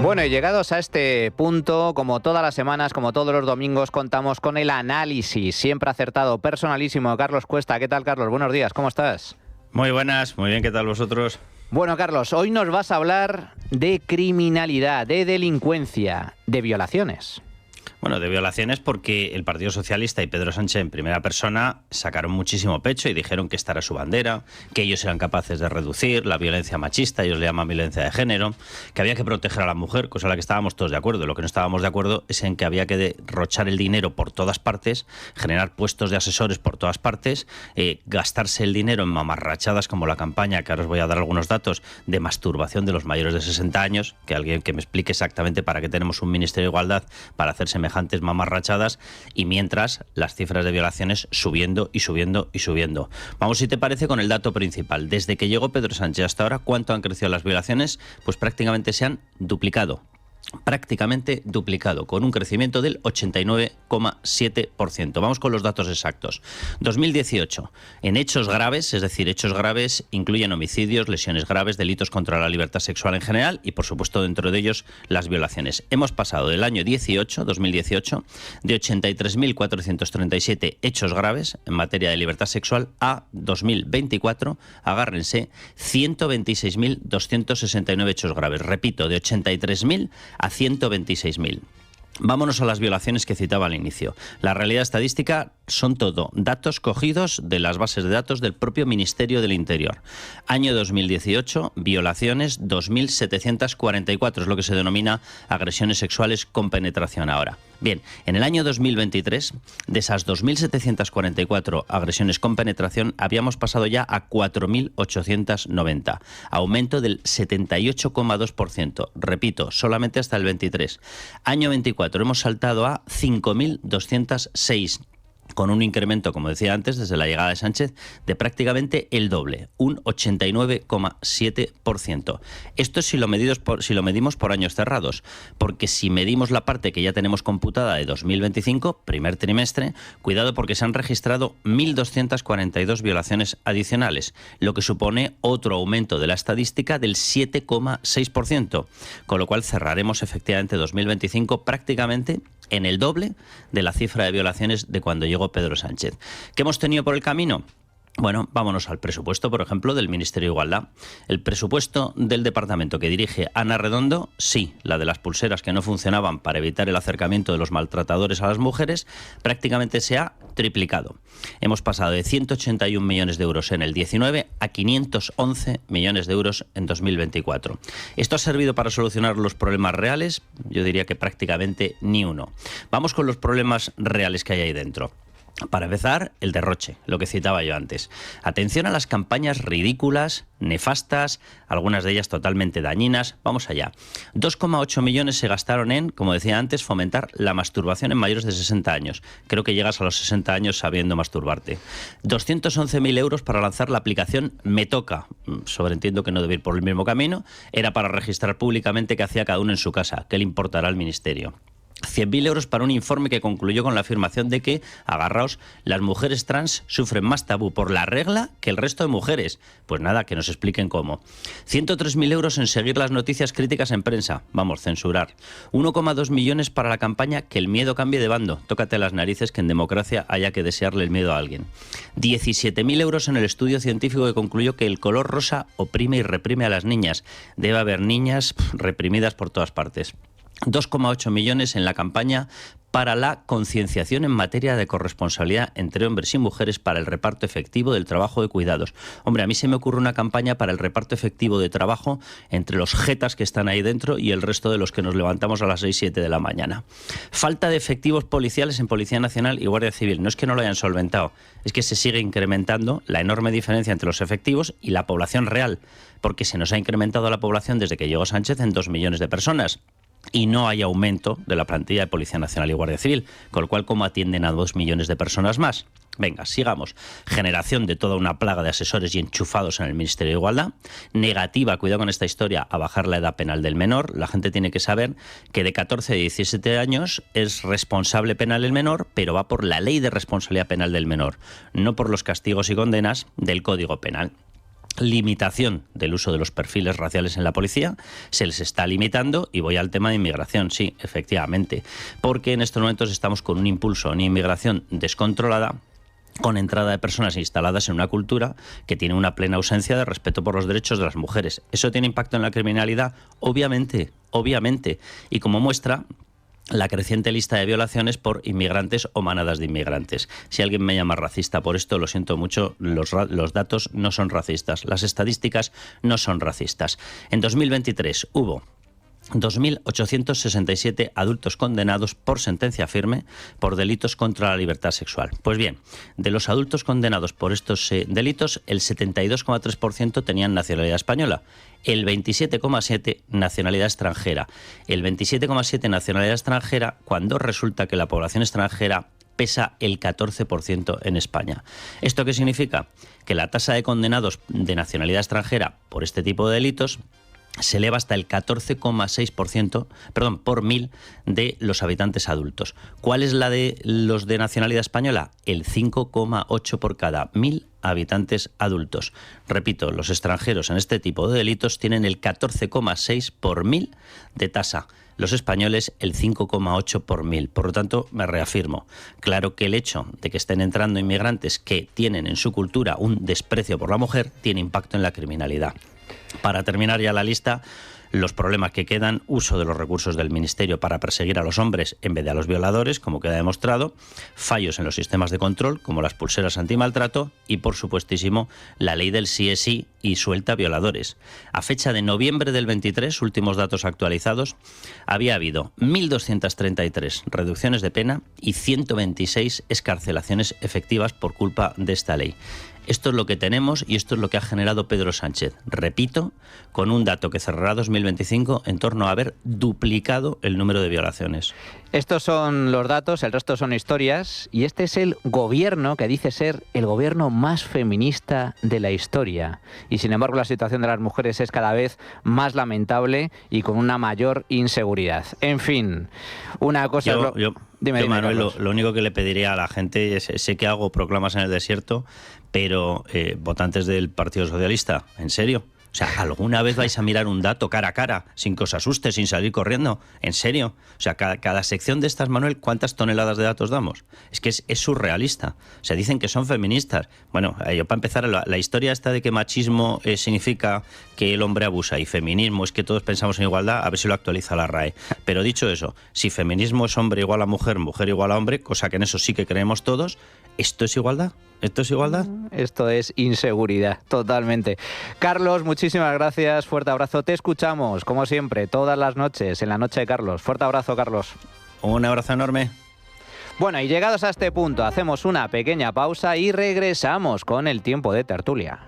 Bueno, y llegados a este punto, como todas las semanas, como todos los domingos, contamos con el análisis siempre acertado, personalísimo de Carlos Cuesta. ¿Qué tal, Carlos? Buenos días, ¿cómo estás? Muy buenas, muy bien, ¿qué tal vosotros? Bueno, Carlos, hoy nos vas a hablar de criminalidad, de delincuencia, de violaciones. Bueno, de violaciones porque el Partido Socialista y Pedro Sánchez en primera persona sacaron muchísimo pecho y dijeron que esta era su bandera, que ellos eran capaces de reducir la violencia machista, ellos le llaman violencia de género, que había que proteger a la mujer, cosa en la que estábamos todos de acuerdo. Lo que no estábamos de acuerdo es en que había que derrochar el dinero por todas partes, generar puestos de asesores por todas partes, gastarse el dinero en mamarrachadas como la campaña, que ahora os voy a dar algunos datos, de masturbación de los mayores de 60 años, que alguien que me explique exactamente para qué tenemos un Ministerio de Igualdad para hacer semejantes mamarrachadas, y mientras las cifras de violaciones subiendo y subiendo y subiendo. Vamos, si te parece, con el dato principal. Desde que llegó Pedro Sánchez hasta ahora, ¿cuánto han crecido las violaciones? Pues prácticamente se han duplicado. Prácticamente duplicado, con un crecimiento del 89,7%. Vamos con los datos exactos. 2018, en hechos graves, es decir, hechos graves incluyen homicidios, lesiones graves, delitos contra la libertad sexual en general y, por supuesto, dentro de ellos, las violaciones. Hemos pasado del año 2018, de 83.437 hechos graves en materia de libertad sexual a 2024, agárrense, 126.269 hechos graves. Repito, de 83.000 a 126.000. Vámonos a las violaciones que citaba al inicio. La realidad estadística son todo datos cogidos de las bases de datos del propio Ministerio del Interior. Año 2018, violaciones 2.744, es lo que se denomina agresiones sexuales con penetración ahora. Bien, en el año 2023, de esas 2.744 agresiones con penetración, habíamos pasado ya a 4.890, aumento del 78,2%. Repito, solamente hasta el 23. Año 24, hemos saltado a 5.206. Con un incremento, como decía antes, desde la llegada de Sánchez, de prácticamente el doble, un 89,7%. Esto es si lo medimos por años cerrados, porque si medimos la parte que ya tenemos computada de 2025, primer trimestre, cuidado porque se han registrado 1.242 violaciones adicionales, lo que supone otro aumento de la estadística del 7,6%, con lo cual cerraremos efectivamente 2025 prácticamente en el doble de la cifra de violaciones de cuando llegó Pedro Sánchez. ¿Qué hemos tenido por el camino? Bueno, vámonos al presupuesto, por ejemplo, del Ministerio de Igualdad. El presupuesto del departamento que dirige Ana Redondo, sí, la de las pulseras que no funcionaban para evitar el acercamiento de los maltratadores a las mujeres, prácticamente se ha triplicado. Hemos pasado de 181 millones de euros en el 19 a 511 millones de euros en 2024. ¿Esto ha servido para solucionar los problemas reales? Yo diría que prácticamente ni uno. Vamos con los problemas reales que hay ahí dentro. Para empezar, el derroche, lo que citaba yo antes. Atención a las campañas ridículas, nefastas, algunas de ellas totalmente dañinas. Vamos allá. 2,8 millones se gastaron en, como decía antes, fomentar la masturbación en mayores de 60 años. Creo que llegas a los 60 años sabiendo masturbarte. 211.000 euros para lanzar la aplicación Me Toca. Sobreentiendo que no debe ir por el mismo camino. Era para registrar públicamente qué hacía cada uno en su casa. ¿Qué le importará al Ministerio? 100.000 euros para un informe que concluyó con la afirmación de que, agarraos, las mujeres trans sufren más tabú por la regla que el resto de mujeres. Pues nada, que nos expliquen cómo. 103.000 euros en seguir las noticias críticas en prensa. Vamos, censurar. 1,2 millones para la campaña Que el miedo cambie de bando. Tócate las narices que en democracia haya que desearle el miedo a alguien. 17.000 euros en el estudio científico que concluyó que el color rosa oprime y reprime a las niñas. Debe haber niñas reprimidas por todas partes. 2,8 millones en la campaña para la concienciación en materia de corresponsabilidad entre hombres y mujeres para el reparto efectivo del trabajo de cuidados. Hombre, a mí se me ocurre una campaña para el reparto efectivo de trabajo entre los jetas que están ahí dentro y el resto de los que nos levantamos a las 6, 7 de la mañana. Falta de efectivos policiales en Policía Nacional y Guardia Civil. No es que no lo hayan solventado, es que se sigue incrementando la enorme diferencia entre los efectivos y la población real, porque se nos ha incrementado la población desde que llegó Sánchez en 2 millones de personas. Y no hay aumento de la plantilla de Policía Nacional y Guardia Civil, con lo cual, ¿cómo atienden a 2 millones de personas más? Venga, sigamos. Generación de toda una plaga de asesores y enchufados en el Ministerio de Igualdad. Negativa, cuidado con esta historia, a bajar la edad penal del menor. La gente tiene que saber que de 14 a 17 años es responsable penal el menor, pero va por la Ley de Responsabilidad Penal del Menor, no por los castigos y condenas del Código Penal. limitación del uso de los perfiles raciales en la policía, se les está limitando, y voy al tema de inmigración, sí, efectivamente, porque en estos momentos estamos con un impulso, una inmigración descontrolada, con entrada de personas instaladas en una cultura que tiene una plena ausencia de respeto por los derechos de las mujeres. ¿Eso tiene impacto en la criminalidad? Obviamente, obviamente, y como muestra la creciente lista de violaciones por inmigrantes o manadas de inmigrantes. Si alguien me llama racista por esto, lo siento mucho, los datos no son racistas, las estadísticas no son racistas. En 2023 hubo 2.867 adultos condenados por sentencia firme por delitos contra la libertad sexual. Pues bien, de los adultos condenados por estos delitos, el 72,3% tenían nacionalidad española, el 27,7% nacionalidad extranjera. El 27,7% nacionalidad extranjera cuando resulta que la población extranjera pesa el 14% en España. ¿Esto qué significa? Que la tasa de condenados de nacionalidad extranjera por este tipo de delitos se eleva hasta el 14,6%, por 1.000 de los habitantes adultos. ¿Cuál es la de los de nacionalidad española? El 5,8 por cada 1.000 habitantes adultos. Repito, los extranjeros en este tipo de delitos tienen el 14,6 por 1.000 de tasa. Los españoles el 5,8 por 1.000. Por lo tanto, me reafirmo. Claro que el hecho de que estén entrando inmigrantes que tienen en su cultura un desprecio por la mujer tiene impacto en la criminalidad. Para terminar ya la lista, los problemas que quedan: uso de los recursos del Ministerio para perseguir a los hombres en vez de a los violadores, como queda demostrado, fallos en los sistemas de control, como las pulseras antimaltrato, y, por supuestísimo, la ley del sí es sí y suelta violadores. A fecha de noviembre del 23, últimos datos actualizados, había habido 1.233 reducciones de pena y 126 excarcelaciones efectivas por culpa de esta ley. Esto es lo que tenemos y esto es lo que ha generado Pedro Sánchez. Repito, con un dato que cerrará 2025 en torno a haber duplicado el número de violaciones. Estos son los datos, el resto son historias, y este es el gobierno que dice ser el gobierno más feminista de la historia. Y sin embargo la situación de las mujeres es cada vez más lamentable y con una mayor inseguridad. En fin, una cosa... Dime, Manuel, lo único que le pediría a la gente es, sé que hago proclamas en el desierto, pero votantes del Partido Socialista, ¿en serio? O sea, ¿alguna vez vais a mirar un dato cara a cara, sin que os asuste, sin salir corriendo? ¿En serio? O sea, cada sección de estas, Manuel, ¿cuántas toneladas de datos damos? Es que es surrealista. O sea, dicen que son feministas. Bueno, yo para empezar, la historia esta de que machismo significa que el hombre abusa y feminismo es que todos pensamos en igualdad, a ver si lo actualiza la RAE. Pero dicho eso, si feminismo es hombre igual a mujer, mujer igual a hombre, cosa que en eso sí que creemos todos, ¿esto es igualdad? ¿Esto es igualdad? Esto es inseguridad, totalmente. Carlos, muchísimas gracias, fuerte abrazo. Te escuchamos, como siempre, todas las noches, en la noche de Carlos. Fuerte abrazo, Carlos. Un abrazo enorme. Bueno, y llegados a este punto, hacemos una pequeña pausa y regresamos con el tiempo de tertulia.